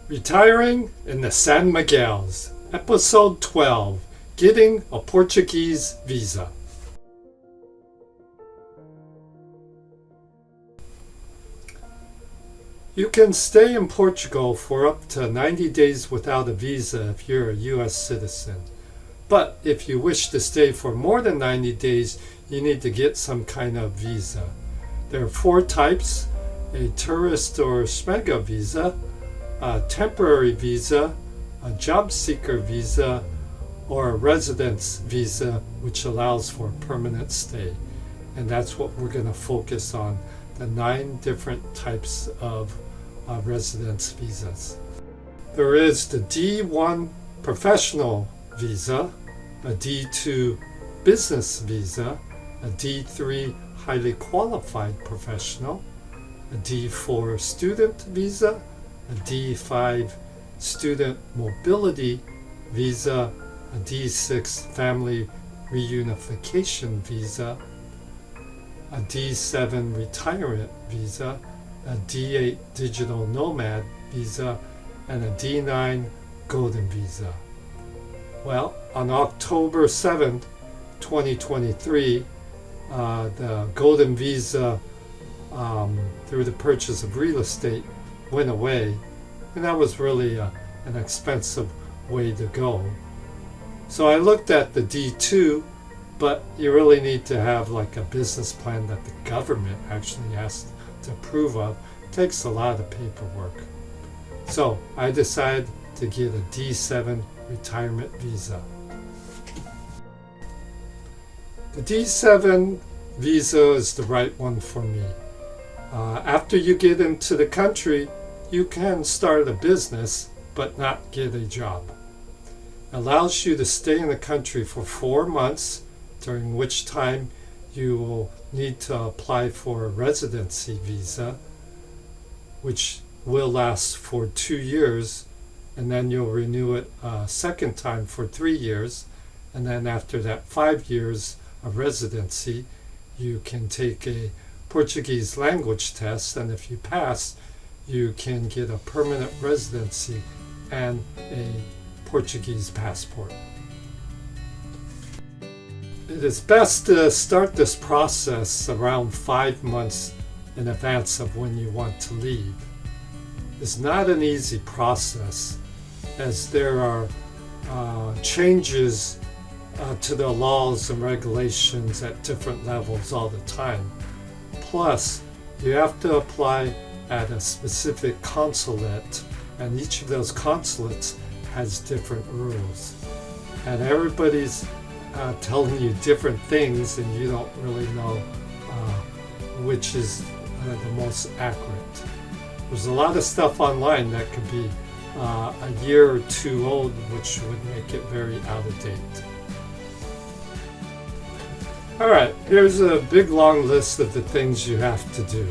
Retiring in the San Miguel's, Episode 12, Getting a Portuguese Visa. You can stay in Portugal for up to 90 days without a visa if you're a U.S. citizen. But if you wish to stay for more than 90 days, you need to get some kind of visa. There are 4 types: a tourist or SMEGA visa, a temporary visa, a job seeker visa, or a residence visa, which allows for permanent stay. And that's what we're going to focus on, the 9 different types of residence visas. There is the D1 professional visa, a D2 business visa, a D3 highly qualified professional, a D4 student visa, a D5 student mobility visa, a D6 family reunification visa, a D7 retirement visa, a D8 digital nomad visa, and a D9 golden visa. Well, on October 7th, 2023, the golden visa through the purchase of real estate went away, and that was really an expensive way to go. So I looked at the D2, but you really need to have like a business plan that the government actually has to approve of. It takes a lot of paperwork. So I decided to get a D7 retirement visa. The D7 visa is the right one for me. After you get into the country, you can start a business but not get a job. It allows you to stay in the country for 4 months, during which time you will need to apply for a residency visa, which will last for 2 years, and then you'll renew it a second time for 3 years, and then after that 5 years of residency, you can take a Portuguese language test, and if you pass, you can get a permanent residency and a Portuguese passport. It is best to start this process around 5 months in advance of when you want to leave. It's not an easy process, as there are changes to the laws and regulations at different levels all the time. Plus, you have to apply at a specific consulate, and each of those consulates has different rules. And everybody's telling you different things, and you don't really know which is the most accurate. There's a lot of stuff online that could be a year or 2 old, which would make it very out of date. Alright, here's a big long list of the things you have to do.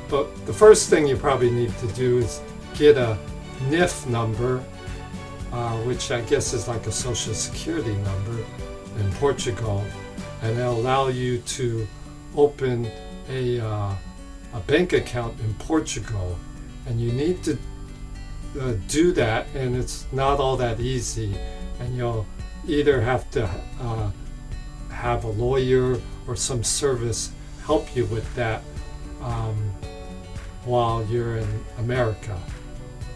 But the first thing you probably need to do is get a NIF number, which I guess is like a social security number in Portugal, and it'll allow you to open a bank account in Portugal. And you need to do that, and it's not all that easy, and you'll either have to have a lawyer or some service help you with that while you're in America.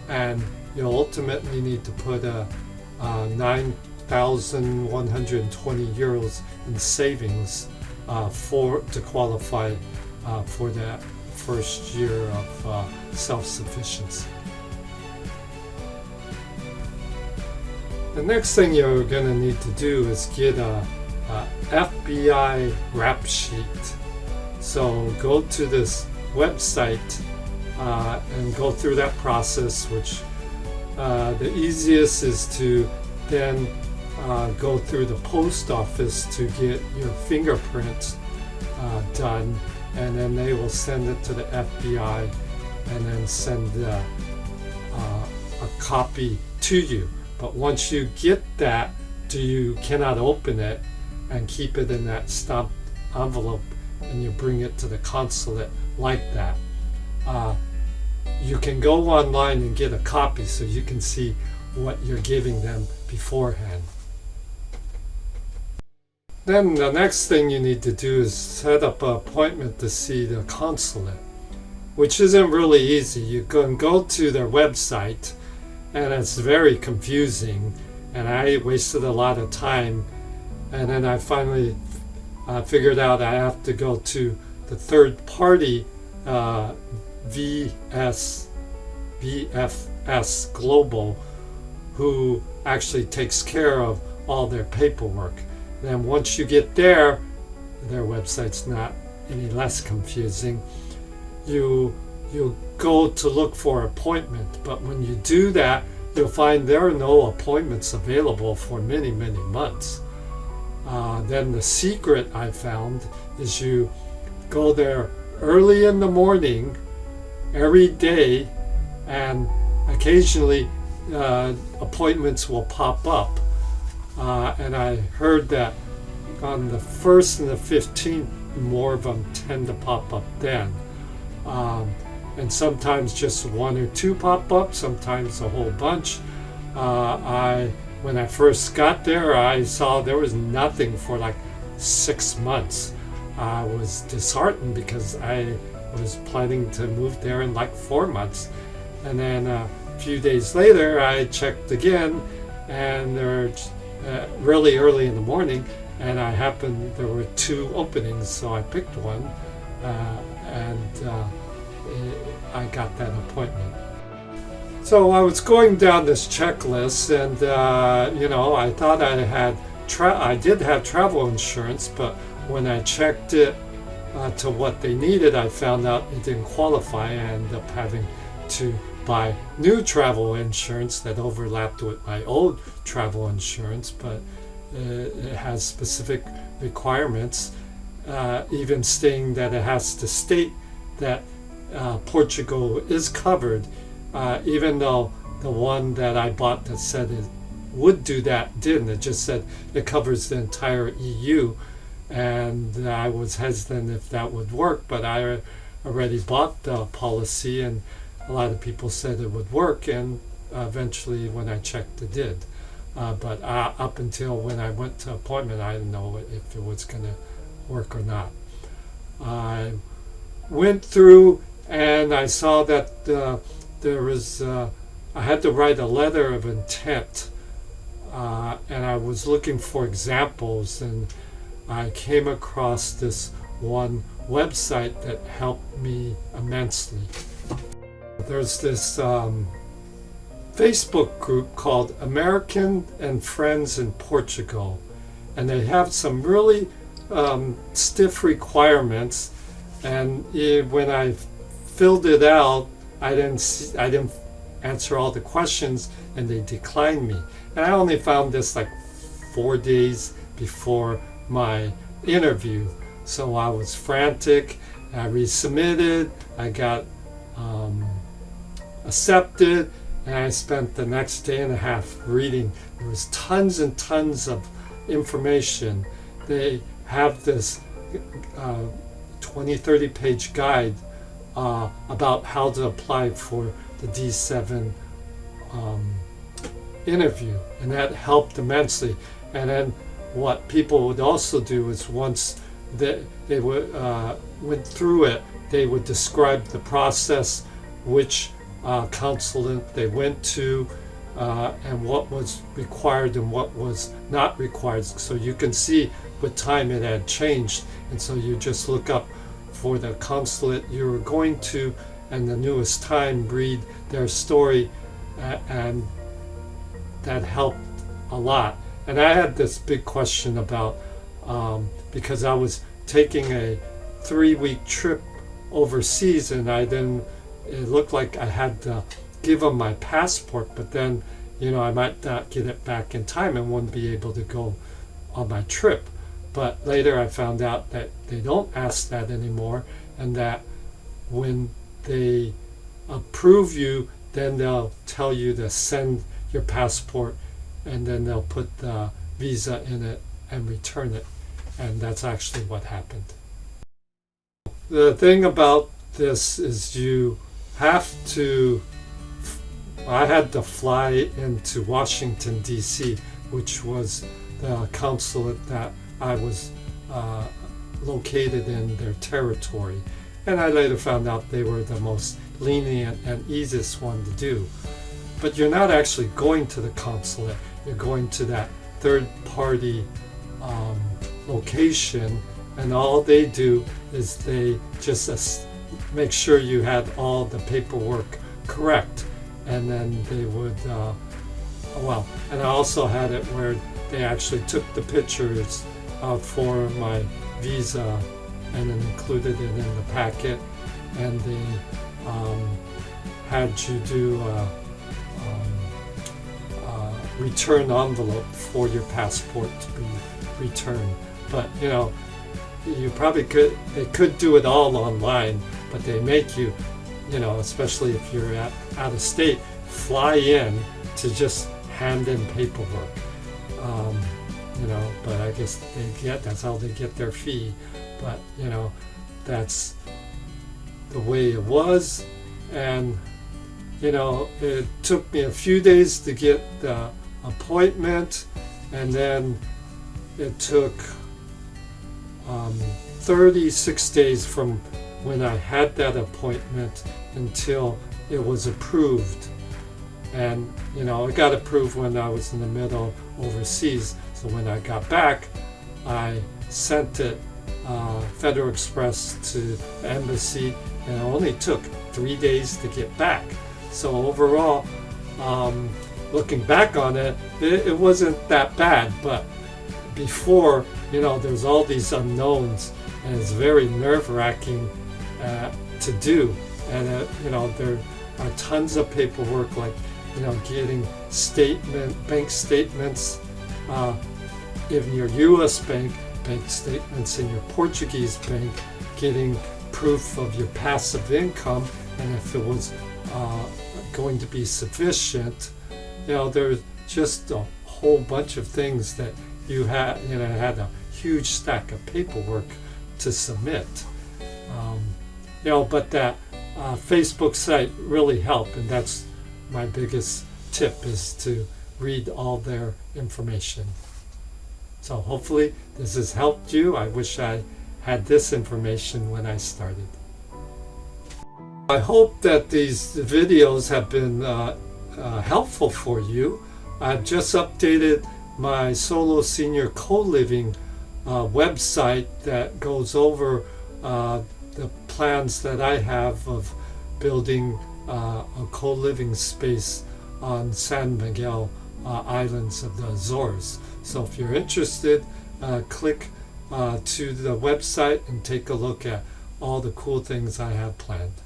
And you'll ultimately need to put 9,120 euros in savings to qualify for that first year of self-sufficiency. The next thing you're going to need to do is get a FBI rap sheet. So go to this website and go through that process, which the easiest is to then go through the post office to get your fingerprint done, and then they will send it to the FBI and then send a copy to you. But once you get that, you cannot open it and keep it in that stamped envelope, and you bring it to the consulate like that. you can go online and get a copy so you can see what you're giving them beforehand. Then the next thing you need to do is set up an appointment to see the consulate, which isn't really easy. You can go to their website, and it's very confusing, and I wasted a lot of time. And then I finally figured out I have to go to the third party VFS Global, who actually takes care of all their paperwork. Then once you get there, their website's not any less confusing. You go to look for an appointment, but when you do that, you'll find there are no appointments available for many, many months. Then the secret I found is you go there early in the morning every day, and occasionally appointments will pop up. And I heard that on the 1st and the 15th, more of them tend to pop up then. And sometimes just one or two pop up, sometimes a whole bunch. When I first got there, I saw there was nothing for like 6 months. I was disheartened because I was planning to move there in like 4 months. And then a few days later, I checked again, and there were really early in the morning, and there were 2 openings, so I picked one, and I got that appointment. So I was going down this checklist, and I thought I did have travel insurance, but when I checked it to what they needed, I found out it didn't qualify. I ended up having to buy new travel insurance that overlapped with my old travel insurance, but it has specific requirements, even stating that it has to state that Portugal is covered, even though the one that I bought that said it would do that didn't. It just said it covers the entire EU, and I was hesitant if that would work, but I already bought the policy, and a lot of people said it would work, and eventually when I checked it did. But up until when I went to appointment, I didn't know if it was going to work or not. I went through and I saw that there was, I had to write a letter of intent, and I was looking for examples, and I came across this one website that helped me immensely. There's this Facebook group called American and Friends in Portugal, and they have some really stiff requirements, and when I filled it out, I didn't answer all the questions, and they declined me. And I only found this like 4 days before my interview, so I was frantic. I resubmitted, I got accepted, and I spent the next day and a half reading. There was tons and tons of information. They have this 20-30 page guide about how to apply for the D7 interview, and that helped immensely. And then what people would also do is once they went through it, they would describe the process, which consulate they went to, and what was required and what was not required. So you can see with time it had changed, and so you just look up for the consulate you were going to, and the newest time, read their story, and that helped a lot. And I had this big question about, because I was taking a 3-week trip overseas, and it looked like I had to give them my passport, but then, I might not get it back in time and wouldn't be able to go on my trip. But later I found out that they don't ask that anymore, and that when they approve you, then they'll tell you to send your passport, and then they'll put the visa in it and return it. And that's actually what happened. The thing about this is you have to, I had to fly into Washington, D.C., which was the consulate that I was located in their territory. And I later found out they were the most lenient and easiest one to do. But you're not actually going to the consulate, you're going to that third party location, and all they do is they just make sure you had all the paperwork correct, and then they would and I also had it where they actually took the pictures for my visa and then included it in the packet, and they had you do a return envelope for your passport to be returned. But you probably they could do it all online, but they make you, especially if you're out of state, fly in to just hand in paperwork. But I guess that's how they get their fee. But that's the way it was, and it took me a few days to get the appointment, and then it took 36 days from when I had that appointment until it was approved. And it got approved when I was in the middle overseas. So when I got back, I sent it Federal Express to the embassy, and it only took 3 days to get back. So overall, looking back on it, it wasn't that bad. But before, there's all these unknowns, and it's very nerve-wracking to do. And there are tons of paperwork, like getting bank statements in your U.S. bank statements in your Portuguese bank, getting proof of your passive income, and if it was going to be sufficient. There's just a whole bunch of things that you had a huge stack of paperwork to submit. But that Facebook site really helped, and that's my biggest tip, is to read all their information. So hopefully this has helped you. I wish I had this information when I started. I hope that these videos have been helpful for you. I've just updated my solo senior co-living website that goes over the plans that I have of building a co-living space on San Miguel Islands of the Azores. So if you're interested, click to the website and take a look at all the cool things I have planned.